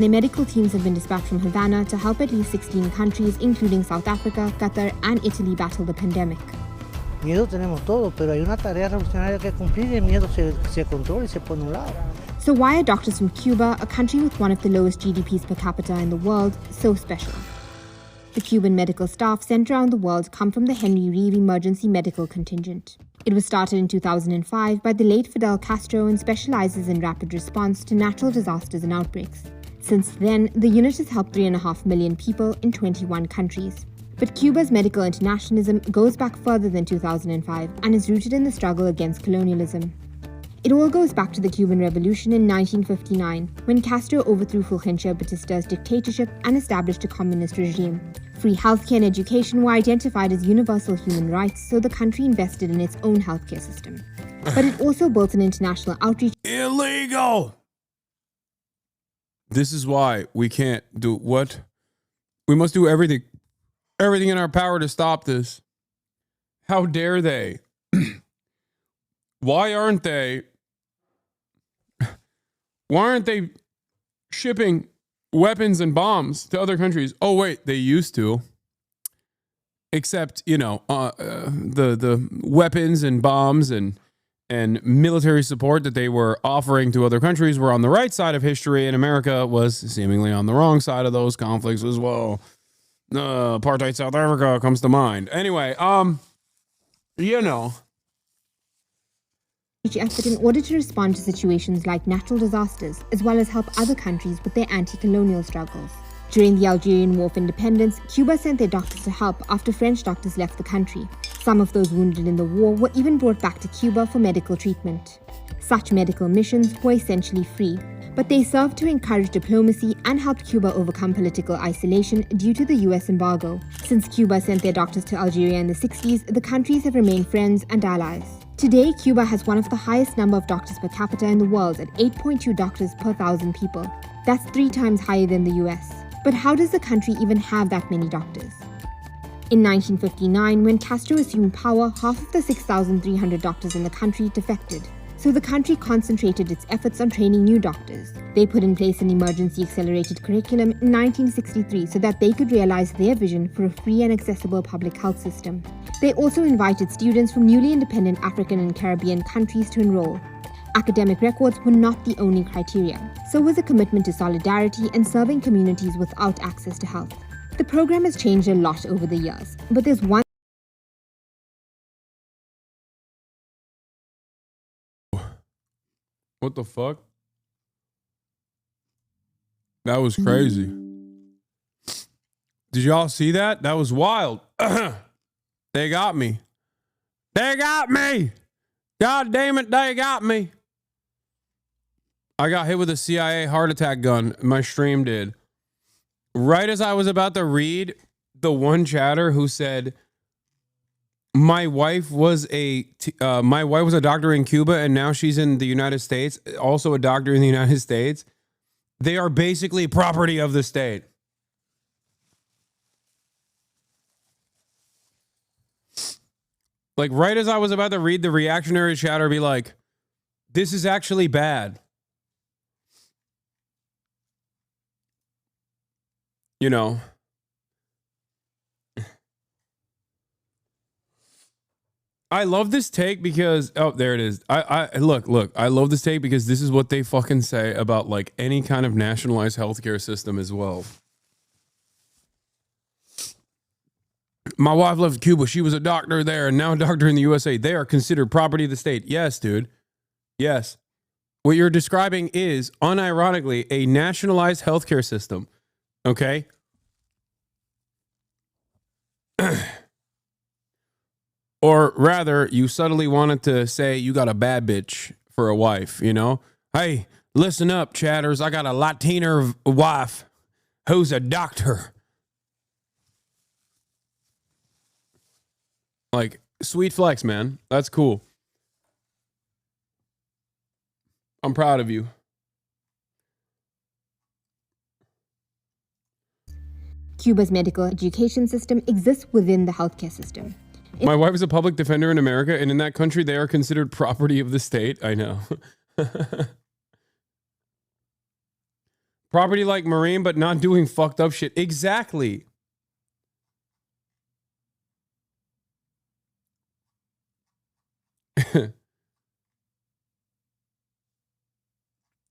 Their medical teams have been dispatched from Havana to help at least 16 countries, including South Africa, Qatar, and Italy, battle the pandemic. Miedo tenemos todo, pero hay una tarea revolucionaria que cumplir y el miedo se controla y se pone a un lado. So why are doctors from Cuba, a country with one of the lowest GDPs per capita in the world, so special? The Cuban medical staff sent around the world come from the Henry Reeve Emergency Medical Contingent. It was started in 2005 by the late Fidel Castro and specializes in rapid response to natural disasters and outbreaks. Since then, the unit has helped 3.5 million people in 21 countries. But Cuba's medical internationalism goes back further than 2005 and is rooted in the struggle against colonialism. It all goes back to the Cuban Revolution in 1959, when Castro overthrew Fulgencio Batista's dictatorship and established a communist regime. Free healthcare and education were identified as universal human rights, so the country invested in its own healthcare system. But it also built an international outreach. Illegal! This is why we can't do what? We must do everything in our power to stop this. How dare they? Why aren't they shipping weapons and bombs to other countries? Oh wait, they used to. Except, the weapons and bombs and military support that they were offering to other countries were on the right side of history, and America was seemingly on the wrong side of those conflicts as well. Apartheid South Africa comes to mind. Anyway, effort in order to respond to situations like natural disasters, as well as help other countries with their anti-colonial struggles. During the Algerian War for Independence, Cuba sent their doctors to help after French doctors left the country. Some of those wounded in the war were even brought back to Cuba for medical treatment. Such medical missions were essentially free, but they served to encourage diplomacy and helped Cuba overcome political isolation due to the US embargo. Since Cuba sent their doctors to Algeria in the 60s, the countries have remained friends and allies. Today, Cuba has one of the highest number of doctors per capita in the world at 8.2 doctors per 1,000 people. That's 3 times higher than the US. But how does the country even have that many doctors? In 1959, when Castro assumed power, half of the 6,300 doctors in the country defected. So the country concentrated its efforts on training new doctors. They put in place an emergency accelerated curriculum in 1963 so that they could realize their vision for a free and accessible public health system. They also invited students from newly independent African and Caribbean countries to enroll. Academic records were not the only criteria. So was a commitment to solidarity and serving communities without access to health. The program has changed a lot over the years, but there's one. What the fuck? That was crazy. Did y'all see that? That was wild. They got me. They got me. God damn it, they got me. I got hit with a CIA heart attack gun. My stream did. Right as I was about to read the one chatter who said, my wife was a doctor in Cuba and now she's in the United States, also a doctor in the United States. They are basically property of the state. Like right as I was about to read the reactionary chatter be like, this is actually bad. You know. I love this take because, oh, there it is. Look, I love this take because this is what they fucking say about like any kind of nationalized healthcare system as well. My wife left Cuba. She was a doctor there and now a doctor in the USA. They are considered property of the state. Yes, dude. Yes. What you're describing is unironically a nationalized healthcare system. Okay? Or rather, you subtly wanted to say you got a bad bitch for a wife, you know? Hey, listen up, chatters. I got a Latina wife who's a doctor. Like, sweet flex, man. That's cool. I'm proud of you. Cuba's medical education system exists within the healthcare system. My wife is a public defender in America, and in that country, they are considered property of the state. I know. Property like Marine, but not doing fucked up shit. Exactly.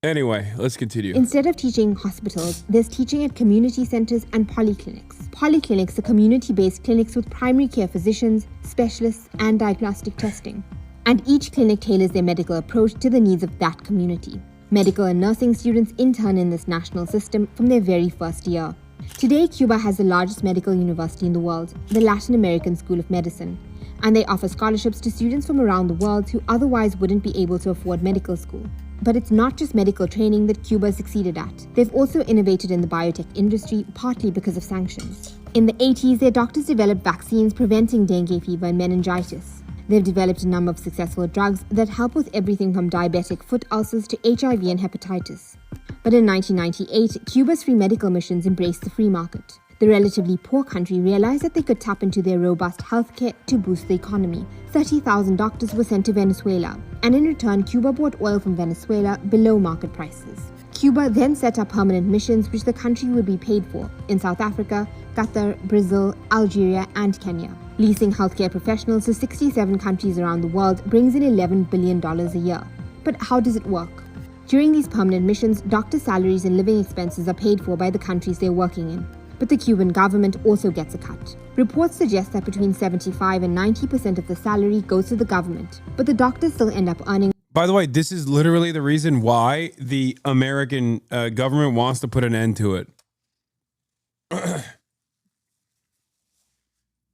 Anyway, let's continue. Instead of teaching hospitals, there's teaching at community centers and polyclinics. Polyclinics are community-based clinics with primary care physicians, specialists, and diagnostic testing. And each clinic tailors their medical approach to the needs of that community. Medical and nursing students intern in this national system from their very first year. Today, Cuba has the largest medical university in the world, the Latin American School of Medicine, and they offer scholarships to students from around the world who otherwise wouldn't be able to afford medical school. But it's not just medical training that Cuba succeeded at. They've also innovated in the biotech industry, partly because of sanctions. In the 80s, their doctors developed vaccines preventing dengue fever and meningitis. They've developed a number of successful drugs that help with everything from diabetic foot ulcers to HIV and hepatitis. But in 1998, Cuba's free medical missions embraced the free market. The relatively poor country realized that they could tap into their robust healthcare to boost the economy. 30,000 doctors were sent to Venezuela, and in return, Cuba bought oil from Venezuela below market prices. Cuba then set up permanent missions which the country would be paid for in South Africa, Qatar, Brazil, Algeria, and Kenya. Leasing healthcare professionals to 67 countries around the world brings in $11 billion a year. But how does it work? During these permanent missions, doctors' salaries and living expenses are paid for by the countries they're working in. But the Cuban government also gets a cut. Reports suggest that between 75 and 90% of the salary goes to the government, but the doctors still end up earning. By the way, this is literally the reason why the American government wants to put an end to it.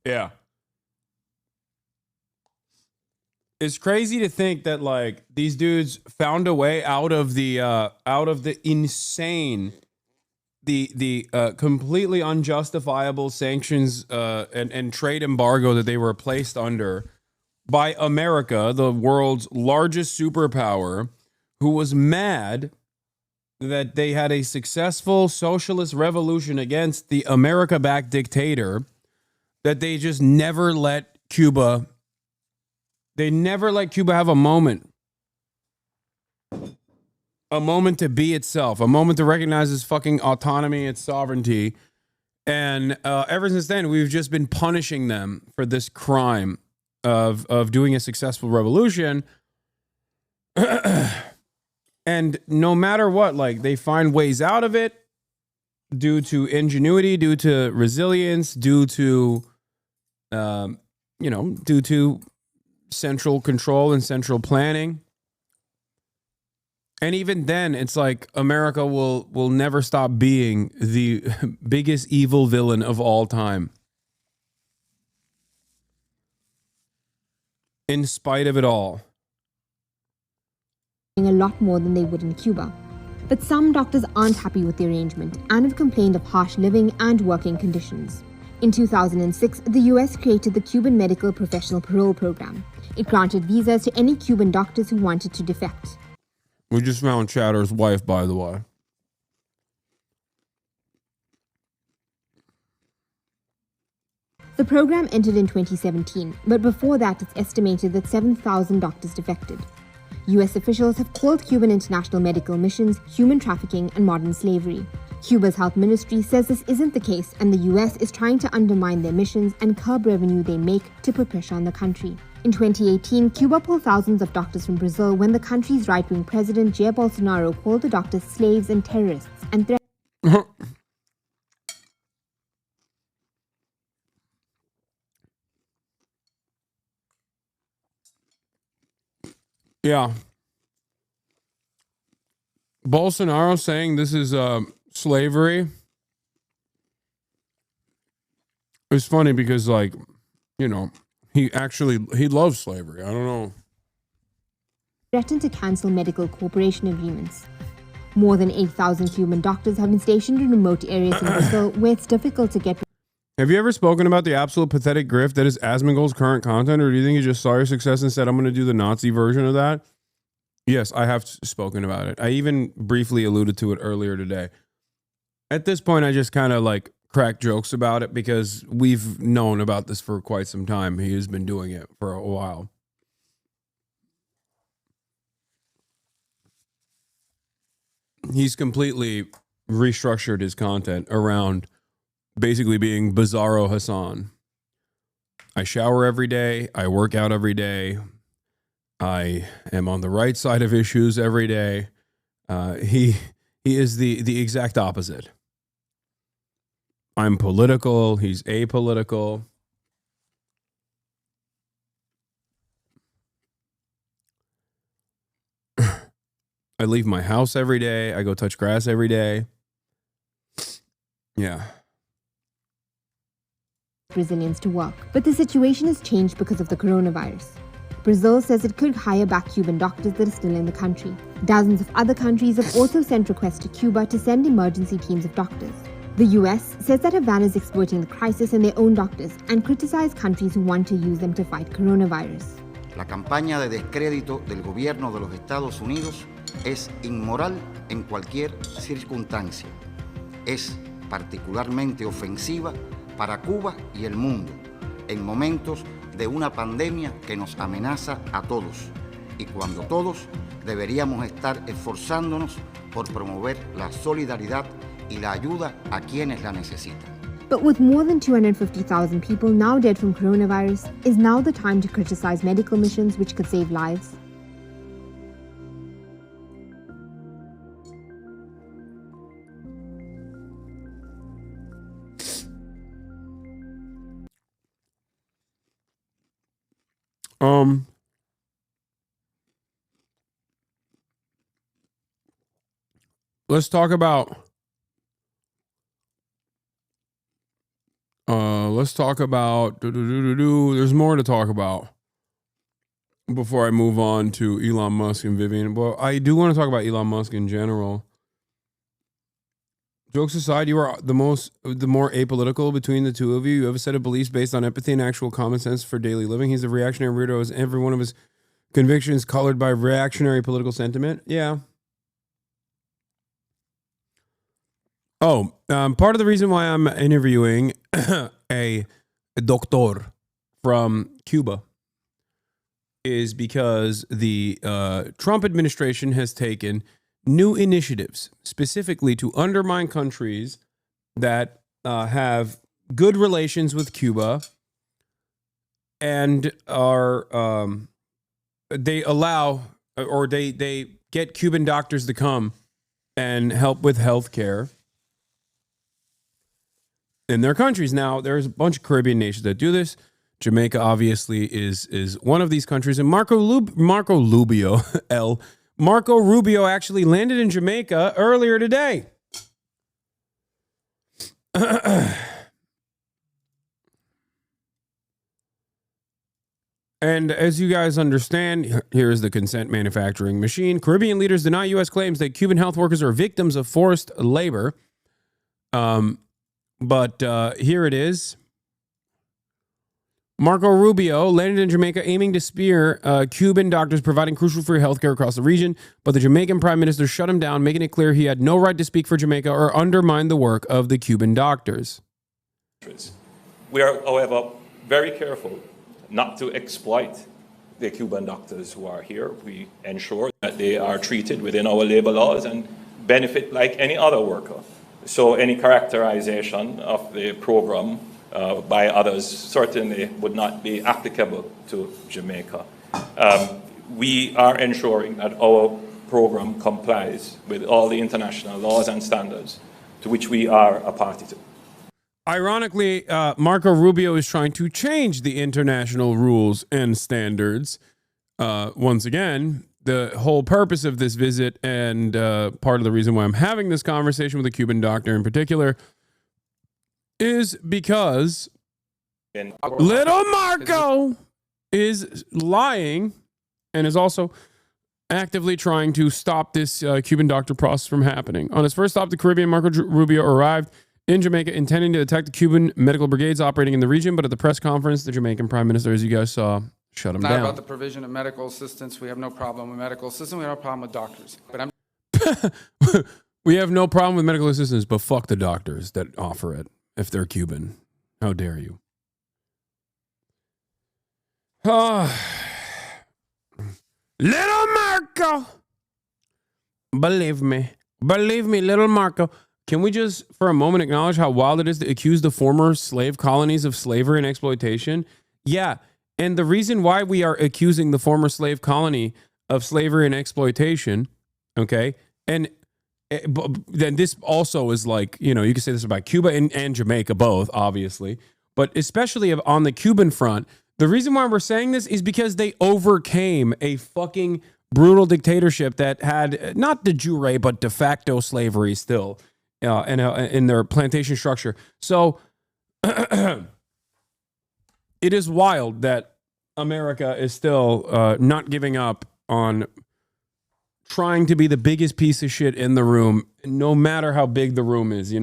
Yeah. It's crazy to think that like these dudes found a way out of the insane, the completely unjustifiable sanctions and trade embargo that they were placed under by America, the world's largest superpower, who was mad that they had a successful socialist revolution against the America-backed dictator, that they just never let Cuba. They never let Cuba have a moment to be itself, a moment to recognize its fucking autonomy, its sovereignty. And ever since then, we've just been punishing them for this crime of doing a successful revolution. And no matter what, like, they find ways out of it due to ingenuity, due to resilience, due to, due to central control and central planning. And even then, it's like America will never stop being the biggest evil villain of all time. In spite of it all. A lot more than they would in Cuba. But some doctors aren't happy with the arrangement and have complained of harsh living and working conditions. In 2006, the US created the Cuban Medical Professional Parole Program. It granted visas to any Cuban doctors who wanted to defect. We just found Chatter's wife, by the way. The program ended in 2017, but before that it's estimated that 7,000 doctors defected. US officials have called Cuban international medical missions human trafficking and modern slavery. Cuba's health ministry says this isn't the case, and the US is trying to undermine their missions and curb revenue they make to put pressure on the country. In 2018, Cuba pulled thousands of doctors from Brazil when the country's right-wing president Jair Bolsonaro called the doctors slaves and terrorists and threatened. Yeah. Bolsonaro saying this is slavery. It's funny because, like, you know, he loves slavery. I don't know. Threatened to cancel medical cooperation agreements. More than 8,000 Cuban doctors have been stationed in remote areas in Brazil where it's difficult to get. Have you ever spoken about the absolute pathetic grift that is Asmongold's current content, or do you think he just saw your success and said, I'm going to do the Nazi version of that? Yes, I have spoken about it. I even briefly alluded to it earlier today. At this point, I just kind of like crack jokes about it because we've known about this for quite some time. He has been doing it for a while. He's completely restructured his content around basically being Bizarro Hassan. I shower every day. I work out every day. I am on the right side of issues every day. He is the exact opposite. I'm political. He's apolitical. I leave my house every day. I go touch grass every day. Yeah. Brazilians to work. But the situation has changed because of the coronavirus. Brazil says it could hire back Cuban doctors that are still in the country. Dozens of other countries have also sent requests to Cuba to send emergency teams of doctors. The US says that Havana is exploiting the crisis in their own doctors and criticized countries who want to use them to fight coronavirus. La campaña de descrédito del gobierno de los Estados Unidos es inmoral en cualquier circunstancia. Es particularmente ofensiva para Cuba y el mundo en momentos de una pandemia que nos amenaza a todos y cuando todos deberíamos estar esforzándonos por promover la solidaridad y la ayuda a quienes la necesitan. But with more than 250,000 people now dead from coronavirus, is now the time to criticize medical missions which could save lives? Let's talk about there's more to talk about before I move on to Elon Musk and Vivian. Well, I do want to talk about Elon Musk in general. Jokes aside, you are the more apolitical between the two of you. You have a set of beliefs based on empathy and actual common sense for daily living. He's a reactionary weirdo, as every one of his convictions colored by reactionary political sentiment. Yeah. Oh, part of the reason why I'm interviewing a doctor from Cuba is because the Trump administration has taken new initiatives specifically to undermine countries that have good relations with Cuba and are they allow or they get Cuban doctors to come and help with health care in their countries. Now, there's a bunch of Caribbean nations that do this. Jamaica obviously is one of these countries, and Marco Rubio actually landed in Jamaica earlier today. And as you guys understand, here's the consent manufacturing machine. Caribbean leaders deny U.S. claims that Cuban health workers are victims of forced labor. But here it is. Marco Rubio landed in Jamaica aiming to spear Cuban doctors providing crucial free healthcare across the region, but the Jamaican prime minister shut him down, making it clear he had no right to speak for Jamaica or undermine the work of the Cuban doctors. We are, however, very careful not to exploit the Cuban doctors who are here. We ensure that they are treated within our labor laws and benefit like any other worker. So any characterization of the program by others certainly would not be applicable to Jamaica. We are ensuring that our program complies with all the international laws and standards to which we are a party to. Ironically, Marco Rubio is trying to change the international rules and standards. Once again, the whole purpose of this visit and part of the reason why I'm having this conversation with a Cuban doctor in particular is because little Marco is lying and is also actively trying to stop this Cuban doctor process from happening. On his first stop to the Caribbean, Marco Rubio arrived in Jamaica intending to attack the Cuban medical brigades operating in the region, but at the press conference, the Jamaican prime minister, as you guys saw, shut him down. Not about the provision of medical assistance. We have no problem with medical assistance. We have no problem with doctors. But we have no problem with medical assistance, but fuck the doctors that offer it if they're Cuban. How dare you? Little Marco. Believe me, little Marco can we just for a moment acknowledge how wild it is to accuse the former slave colonies of slavery and exploitation? Yeah. And the reason why we are accusing the former slave colony of slavery and exploitation, okay, and then this also is like, you can say this about Cuba and Jamaica both, obviously, but especially on the Cuban front, the reason why we're saying this is because they overcame a fucking brutal dictatorship that had not de jure, but de facto slavery still in their plantation structure. So it is wild that America is still not giving up on trying to be the biggest piece of shit in the room, no matter how big the room is,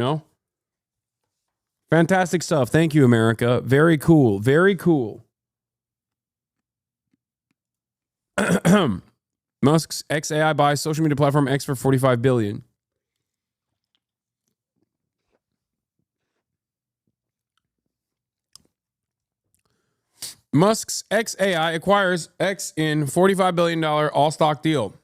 Fantastic stuff. Thank you, America. Very cool. Very cool. Musk's XAI buys social media platform X for $45 billion. Musk's XAI acquires X in $45 billion all-stock deal.